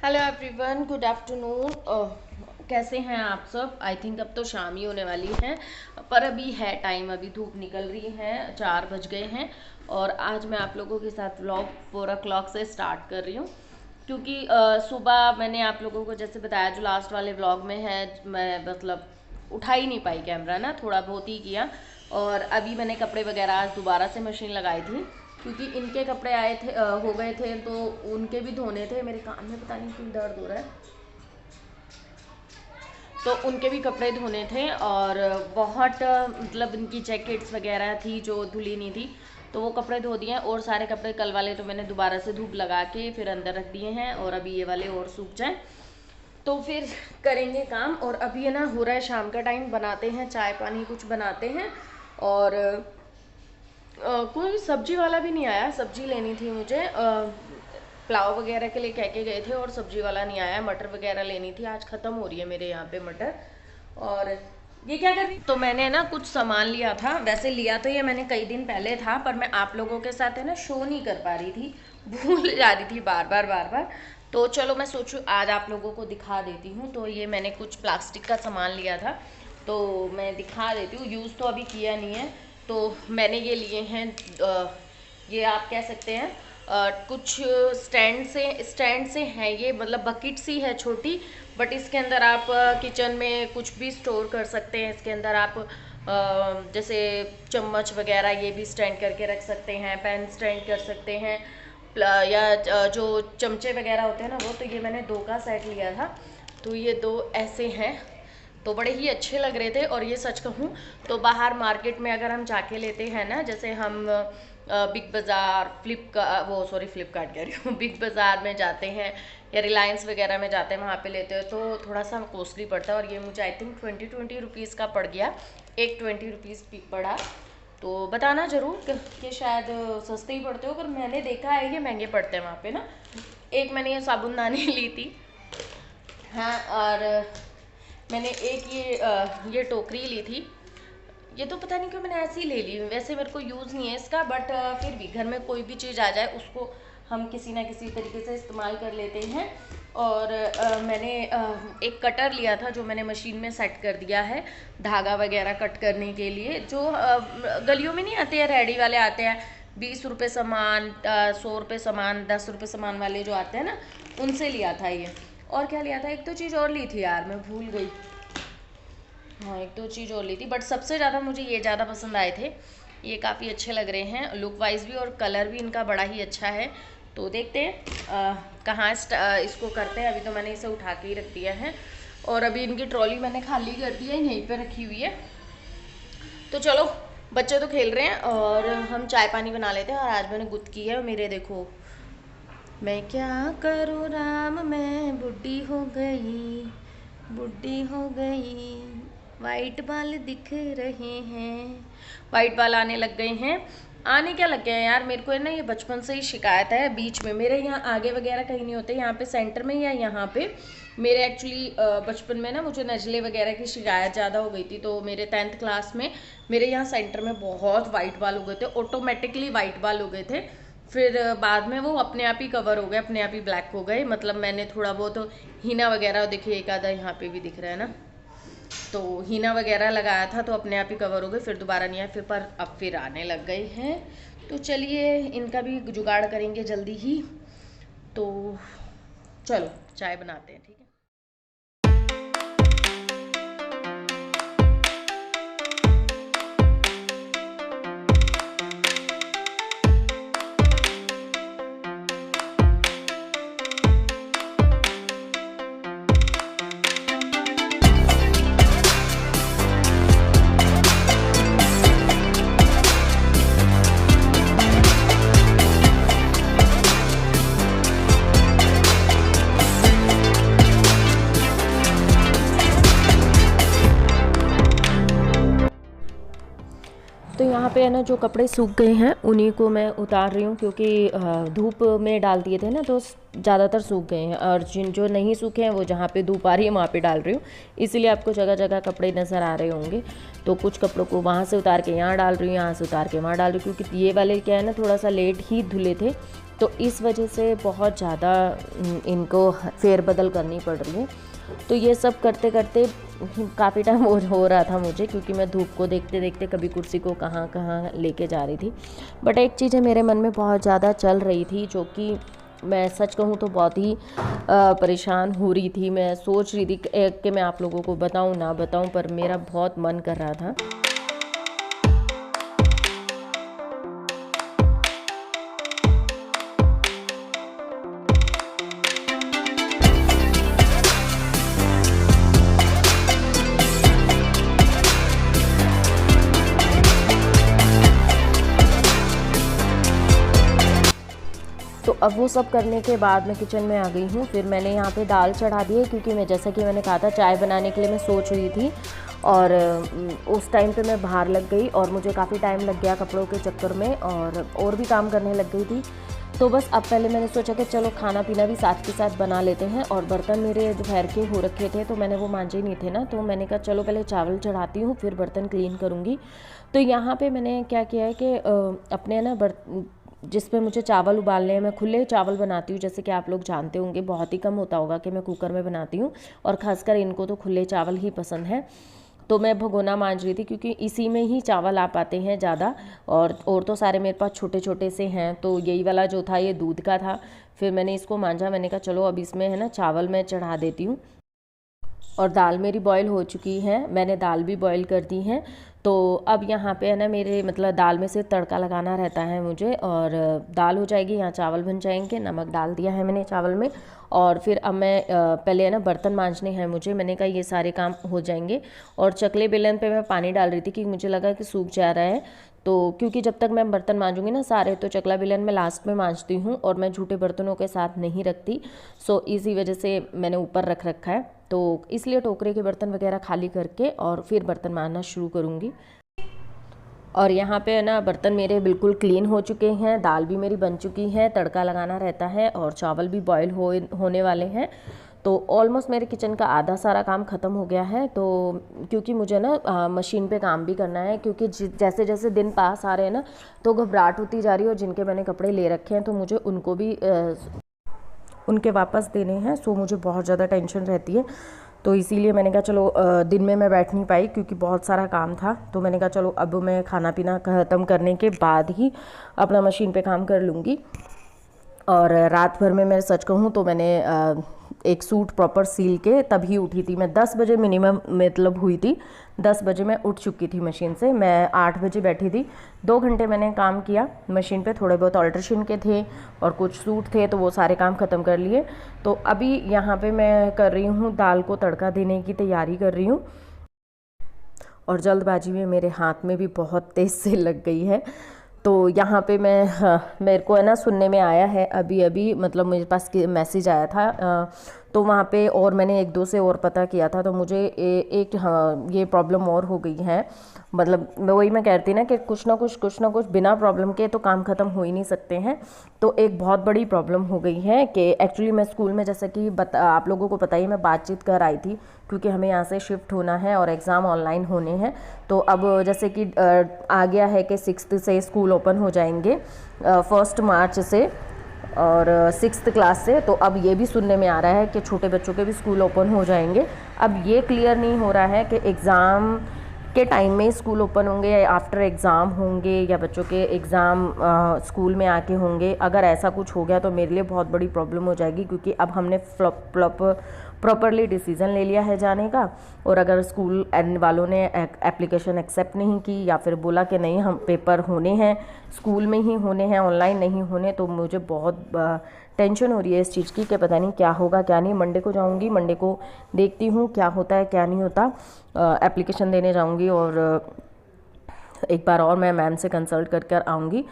Hello everyone, good afternoon. कैसे हैं आप सब? आई थिंक अब तो शाम ही होने वाली है, पर अभी है टाइम, अभी धूप निकल रही है, 4 बज गए हैं। और आज मैं आप लोगों के साथ व्लॉग 4 o'clock से स्टार्ट कर रही हूँ, क्योंकि सुबह मैंने आप लोगों को जैसे बताया, जो लास्ट वाले व्लॉग में है, मैं मतलब उठा ही नहीं पाई कैमरा ना, थोड़ा बहुत ही किया। और अभी मैंने कपड़े वगैरह आज दोबारा से मशीन लगाई थी, क्योंकि इनके कपड़े आए थे, हो गए थे, तो उनके भी धोने थे। मेरे कान में पता नहीं क्यों दर्द हो रहा है, तो उनके भी कपड़े धोने थे। और बहुत मतलब इनकी जैकेट्स वगैरह थी जो धुली नहीं थी, तो वो कपड़े धो दिए हैं। और सारे कपड़े कल वाले तो मैंने दोबारा से धूप लगा के फिर अंदर रख दिए हैं, और अभी ये वाले और सूख जाएं तो फिर करेंगे काम। और अभी है ना, हो रहा है शाम का टाइम, बनाते हैं चाय पानी, कुछ बनाते हैं। और कोई सब्जी वाला भी नहीं आया, सब्जी लेनी थी मुझे, पुलाव वगैरह के लिए कह के गए थे और सब्जी वाला नहीं आया। मटर वगैरह लेनी थी, आज ख़त्म हो रही है मेरे यहाँ पे मटर। और ये क्या कर रही, तो मैंने ना कुछ सामान लिया था, वैसे लिया तो ये मैंने कई दिन पहले था, पर मैं आप लोगों के साथ है ना शो नहीं कर पा रही थी, भूल जा रही थी बार बार बार बार। तो चलो मैं सोचूं आज आप लोगों को दिखा देती हूँ। तो ये मैंने कुछ प्लास्टिक का सामान लिया था, तो मैं दिखा देती हूँ। यूज़ तो अभी किया नहीं है, तो मैंने ये लिए हैं, ये आप कह सकते हैं कुछ स्टैंड से हैं ये, मतलब बकेट सी है छोटी, बट इसके अंदर आप किचन में कुछ भी स्टोर कर सकते हैं। इसके अंदर आप जैसे चम्मच वगैरह ये भी स्टैंड करके रख सकते हैं, पेन स्टैंड कर सकते हैं, या जो चमचे वगैरह होते हैं ना वो। तो ये मैंने 2 का सेट लिया था, तो ये 2 ऐसे हैं, तो बड़े ही अच्छे लग रहे थे। और ये सच कहूँ तो बाहर मार्केट में अगर हम जाके लेते हैं ना, जैसे हम बिग बाज़ार, फ्लिपकार्ट कह रही हूँ, बिग बाज़ार में जाते हैं या रिलायंस वगैरह में जाते हैं, वहाँ पे लेते हैं तो थोड़ा सा कॉस्टली पड़ता है। और ये मुझे आई थिंक 20 रुपीज़ का पड़ गया, एक 20 रुपीज़ पड़ा। तो बताना ज़रूर कि शायद सस्ते ही पड़ते हो, पर मैंने देखा है ये महंगे पड़ते हैं वहाँ पे ना। एक मैंने ये साबुनदानी ली थी, हाँ। और मैंने एक ये टोकरी ली थी। ये तो पता नहीं क्यों मैंने ऐसे ही ले ली, वैसे मेरे को यूज़ नहीं है इसका, बट फिर भी घर में कोई भी चीज़ आ जाए उसको हम किसी ना किसी तरीके से इस्तेमाल कर लेते हैं। और मैंने एक कटर लिया था जो मैंने मशीन में सेट कर दिया है, धागा वगैरह कट करने के लिए। जो गलियों में नहीं आते हैं, रेडी वाले आते हैं, 20 रुपये सामान, 100 रुपये सामान, 10 रुपये सामान वाले जो आते हैं ना, उनसे लिया था ये। और क्या लिया था, एक तो चीज़ और ली थी यार, मैं भूल गई। हाँ, एक दो चीज़ और ली थी, बट सबसे ज़्यादा मुझे ये ज़्यादा पसंद आए थे। ये काफ़ी अच्छे लग रहे हैं लुक वाइज भी, और कलर भी इनका बड़ा ही अच्छा है। तो देखते हैं कहाँ इसको करते हैं। अभी तो मैंने इसे उठा के ही रख दिया है, और अभी इनकी ट्रॉली मैंने खाली कर दी है, यहीं पे रखी हुई है। तो चलो, बच्चे तो खेल रहे हैं और हम चाय पानी बना लेते हैं। और आज मैंने गुद की है मेरे, देखो मैं क्या करूँ राम, मैं बुढ़ी हो गई, बुढ़ी हो गई, वाइट बाल दिख रहे हैं, वाइट बाल आने लग गए हैं। आने क्या लग गए हैं यार, मेरे को है ना ये बचपन से ही शिकायत है, बीच में मेरे यहाँ आगे वगैरह कहीं नहीं होते, यहाँ पे सेंटर में या यहाँ पे मेरे एक्चुअली बचपन में ना मुझे नज़ले वगैरह की शिकायत ज़्यादा हो गई थी। तो मेरे 10th क्लास में मेरे यहाँ सेंटर में बहुत वाइट बाल हो गए थे, ऑटोमेटिकली वाइट बाल हो गए थे। फिर बाद में वो अपने आप ही कवर हो गए, अपने आप ही ब्लैक हो गए। मतलब मैंने थोड़ा बहुत हीना वगैरह, देखिए एक आधा यहाँ पे भी दिख रहा है ना, तो हीना वगैरह लगाया था तो अपने आप ही कवर हो गए, फिर दोबारा नहीं आया, फिर पर अब फिर आने लग गए हैं। तो चलिए इनका भी जुगाड़ करेंगे जल्दी ही। तो चलो चाय बनाते हैं, ठीक है। यहाँ पे है ना जो कपड़े सूख गए हैं उन्हीं को मैं उतार रही हूँ, क्योंकि धूप में डाल दिए थे ना तो ज़्यादातर सूख गए हैं, और जिन जो नहीं सूखे हैं वो जहाँ पे धूप आ रही है वहाँ पे डाल रही हूँ। इसीलिए आपको जगह जगह कपड़े नज़र आ रहे होंगे। तो कुछ कपड़ों को वहाँ से उतार के यहाँ डाल रही हूँ, यहाँ से उतार के वहाँ डाल रही हूँ, क्योंकि ये वाले क्या है ना थोड़ा सा लेट ही धुले थे, तो इस वजह से बहुत ज़्यादा इनको फेरबदल करनी पड़ रही है। तो ये सब करते करते काफ़ी टाइम हो रहा था मुझे, क्योंकि मैं धूप को देखते देखते कभी कुर्सी को कहाँ कहाँ लेके जा रही थी। बट एक चीज़ है मेरे मन में बहुत ज़्यादा चल रही थी, जो कि मैं सच कहूँ तो बहुत ही परेशान हो रही थी। मैं सोच रही थी कि मैं आप लोगों को बताऊँ ना बताऊँ, पर मेरा बहुत मन कर रहा था। तो अब वो सब करने के बाद मैं किचन में आ गई हूँ। फिर मैंने यहाँ पे दाल चढ़ा दी है, क्योंकि मैं जैसा कि मैंने कहा था चाय बनाने के लिए मैं सोच रही थी, और उस टाइम पे मैं बाहर लग गई और मुझे काफ़ी टाइम लग गया कपड़ों के चक्कर में, और भी काम करने लग गई थी। तो बस अब पहले मैंने सोचा कि चलो खाना पीना भी साथ के साथ बना लेते हैं, और बर्तन मेरे दोपहर के हो रखे थे तो मैंने वो मांजे नहीं थे ना, तो मैंने कहा चलो पहले चावल चढ़ाती हूँ फिर बर्तन क्लीन करूँगी। तो यहाँ पे मैंने क्या किया है कि अपने ना जिस पे मुझे चावल उबालने हैं, मैं खुले चावल बनाती हूँ, जैसे कि आप लोग जानते होंगे। बहुत ही कम होता होगा कि मैं कुकर में बनाती हूँ, और ख़ासकर इनको तो खुले चावल ही पसंद है। तो मैं भगोना मांज रही थी, क्योंकि इसी में ही चावल आ पाते हैं ज़्यादा, और तो सारे मेरे पास छोटे छोटे से हैं। तो यही वाला जो था ये दूध का था। फिर मैंने इसको मांजा, मैंने कहा चलो अब इसमें है ना चावल मैं चढ़ा देती हूँ। और दाल मेरी बॉईल हो चुकी है, मैंने दाल भी बॉईल कर दी है। तो अब यहाँ पे है ना मेरे मतलब दाल में से तड़का लगाना रहता है मुझे, और दाल हो जाएगी, यहाँ चावल बन जाएंगे। नमक डाल दिया है मैंने चावल में, और फिर अब मैं पहले है ना बर्तन मांजने हैं मुझे। मैंने कहा ये सारे काम हो जाएंगे, और चकले बेलन पे मैं पानी डाल रही थी कि मुझे लगा कि सूख जा रहा है। तो क्योंकि जब तक मैं बर्तन मांजूंगी ना सारे, तो चकला बेलन में लास्ट में मांजती हूँ, और मैं झूठे बर्तनों के साथ नहीं रखती। सो इसी वजह से मैंने ऊपर रख रखा है। तो इसलिए टोकरे के बर्तन वगैरह खाली करके और फिर बर्तन मांजना शुरू करूँगी। और यहाँ पे है ना बर्तन मेरे बिल्कुल क्लीन हो चुके हैं, दाल भी मेरी बन चुकी है, तड़का लगाना रहता है, और चावल भी बॉईल होने वाले हैं। तो ऑलमोस्ट मेरे किचन का आधा सारा काम ख़त्म हो गया है। तो क्योंकि मुझे ना मशीन पे काम भी करना है, क्योंकि जैसे जैसे दिन पास आ रहे हैं ना तो घबराहट होती जा रही है, और जिनके मैंने कपड़े ले रखे हैं तो मुझे उनको भी उनके वापस देने हैं। सो मुझे बहुत ज़्यादा टेंशन रहती है। तो इसीलिए मैंने कहा चलो दिन में मैं बैठ नहीं पाई, क्योंकि बहुत सारा काम था। तो मैंने कहा चलो अब मैं खाना पीना ख़त्म करने के बाद ही अपना मशीन पे काम कर लूँगी। और रात भर में मैं सच कहूँ तो मैंने एक सूट प्रॉपर सील के तभी उठी थी। मैं 10 बजे मिनिमम मतलब हुई थी, 10 बजे मैं उठ चुकी थी मशीन से। मैं 8 बजे बैठी थी, 2 घंटे मैंने काम किया मशीन पे। थोड़े बहुत ऑल्ट्रेशन के थे और कुछ सूट थे, तो वो सारे काम ख़त्म कर लिए। तो अभी यहाँ पे मैं कर रही हूँ दाल को तड़का देने की तैयारी कर रही हूँ, और जल्दबाजी में मेरे हाथ में भी बहुत तेज़ से लग गई है। तो यहाँ पे मेरे को है ना सुनने में आया है अभी अभी, मतलब मेरे पास मैसेज आया था। तो वहाँ पे और मैंने एक दो से और पता किया था, तो मुझे एक ये प्रॉब्लम और हो गई है। मतलब वही मैं कहती ना कि कुछ ना कुछ बिना प्रॉब्लम के तो काम ख़त्म हो ही नहीं सकते हैं। तो एक बहुत बड़ी प्रॉब्लम हो गई है कि एक्चुअली मैं स्कूल में, जैसे कि आप लोगों को पता ही, मैं बातचीत कर आई थी, क्योंकि हमें यहाँ से शिफ्ट होना है और एग्ज़ाम ऑनलाइन होने हैं। तो अब जैसे कि आ गया है कि 6 से स्कूल ओपन हो जाएंगे, 1 मार्च से, और 6th क्लास से। तो अब ये भी सुनने में आ रहा है कि छोटे बच्चों के भी स्कूल ओपन हो जाएंगे। अब ये क्लियर नहीं हो रहा है कि एग्ज़ाम के टाइम में स्कूल ओपन होंगे या आफ्टर एग्ज़ाम होंगे, या बच्चों के एग्ज़ाम स्कूल में आके होंगे। अगर ऐसा कुछ हो गया तो मेरे लिए बहुत बड़ी प्रॉब्लम हो जाएगी, क्योंकि अब हमने प्रॉपरली डिसीज़न ले लिया है जाने का। और अगर स्कूल वालों ने एप्लीकेशन एक्सेप्ट नहीं की, या फिर बोला कि नहीं हम पेपर होने हैं स्कूल में ही होने हैं, ऑनलाइन नहीं होने, तो मुझे बहुत टेंशन हो रही है इस चीज़ की कि पता नहीं क्या होगा क्या नहीं। मंडे को जाऊंगी, मंडे को देखती हूँ क्या होता है क्या नहीं होता। एप्लीकेशन देने जाऊंगी, और एक बार और मैं मैम से कंसल्ट कर आऊँगी।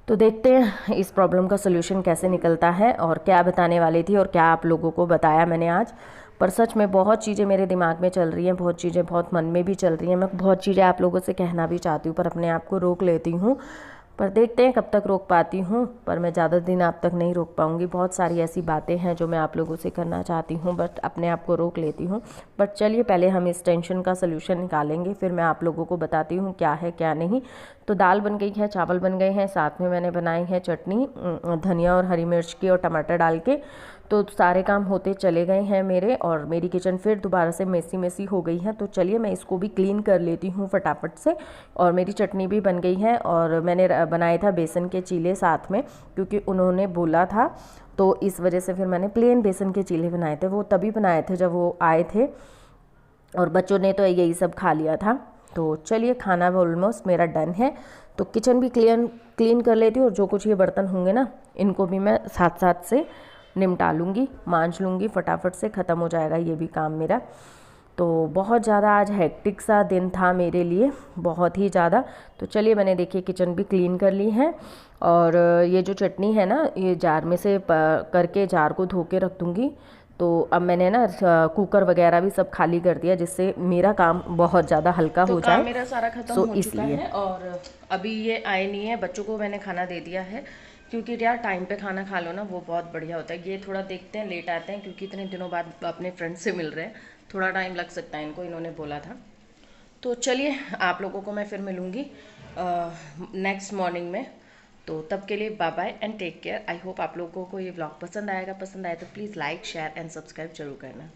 तो देखते हैं इस प्रॉब्लम का सोल्यूशन कैसे निकलता है, और क्या बताने वाली थी और क्या आप लोगों को बताया मैंने आज। पर सच में बहुत चीज़ें मेरे दिमाग में चल रही हैं, बहुत चीज़ें बहुत मन में भी चल रही हैं। मैं बहुत चीज़ें आप लोगों से कहना भी चाहती हूँ पर अपने आप को रोक लेती हूँ, पर देखते हैं कब तक रोक पाती हूँ। पर मैं ज़्यादा दिन आप तक नहीं रोक पाऊँगी। बहुत सारी ऐसी बातें हैं जो मैं आप लोगों से करना चाहती हूँ, बट अपने आप को रोक लेती हूँ। बट चलिए पहले हम इस टेंशन का सलूशन निकालेंगे, फिर मैं आप लोगों को बताती हूँ क्या है क्या नहीं। तो दाल बन गई है, चावल बन गए हैं, साथ में मैंने बनाई है चटनी धनिया और हरी मिर्च की और टमाटर डाल के। तो सारे काम होते चले गए हैं मेरे, और मेरी किचन फिर दोबारा से मेसी मेसी हो गई है। तो चलिए मैं इसको भी क्लीन कर लेती हूँ फटाफट से। और मेरी चटनी भी बन गई है, और मैंने बनाया था बेसन के चीले साथ में, क्योंकि उन्होंने बोला था, तो इस वजह से फिर मैंने प्लेन बेसन के चीले बनाए थे। वो तभी बनाए थे जब वो आए थे, और बच्चों ने तो यही सब खा लिया था। तो चलिए खाना ऑलमोस्ट मेरा डन है। तो किचन भी क्लीन कर लेती हूँ, और जो कुछ ये बर्तन होंगे ना इनको भी मैं साथ साथ से निपटा लूँगी, मांज लूँगी, फटाफट से ख़त्म हो जाएगा ये भी काम मेरा। तो बहुत ज़्यादा आज हेक्टिक सा दिन था मेरे लिए, बहुत ही ज़्यादा। तो चलिए मैंने देखिए किचन भी क्लीन कर ली है, और ये जो चटनी है ना ये जार में से करके जार को धो के रख दूँगी। तो अब मैंने ना कुकर वगैरह भी सब खाली कर दिया, जिससे मेरा काम बहुत ज़्यादा हल्का तो हो काम जाए। मेरा सारा खत्म हो चुका है, और अभी ये आए नहीं है। बच्चों को मैंने खाना दे दिया है, क्योंकि यार टाइम पे खाना खा लो ना वो बहुत बढ़िया होता है। ये थोड़ा देखते हैं लेट आते हैं, क्योंकि इतने दिनों बाद अपने फ्रेंड से मिल रहे हैं, थोड़ा टाइम लग सकता है इनको, इन्होंने बोला था। तो चलिए आप लोगों को मैं फिर मिलूँगी नेक्स्ट मॉर्निंग में। तो तब के लिए bye bye and take care. I hope आप लोगों को ये व्लॉग पसंद आएगा। पसंद आए तो please like share and subscribe जरूर करना।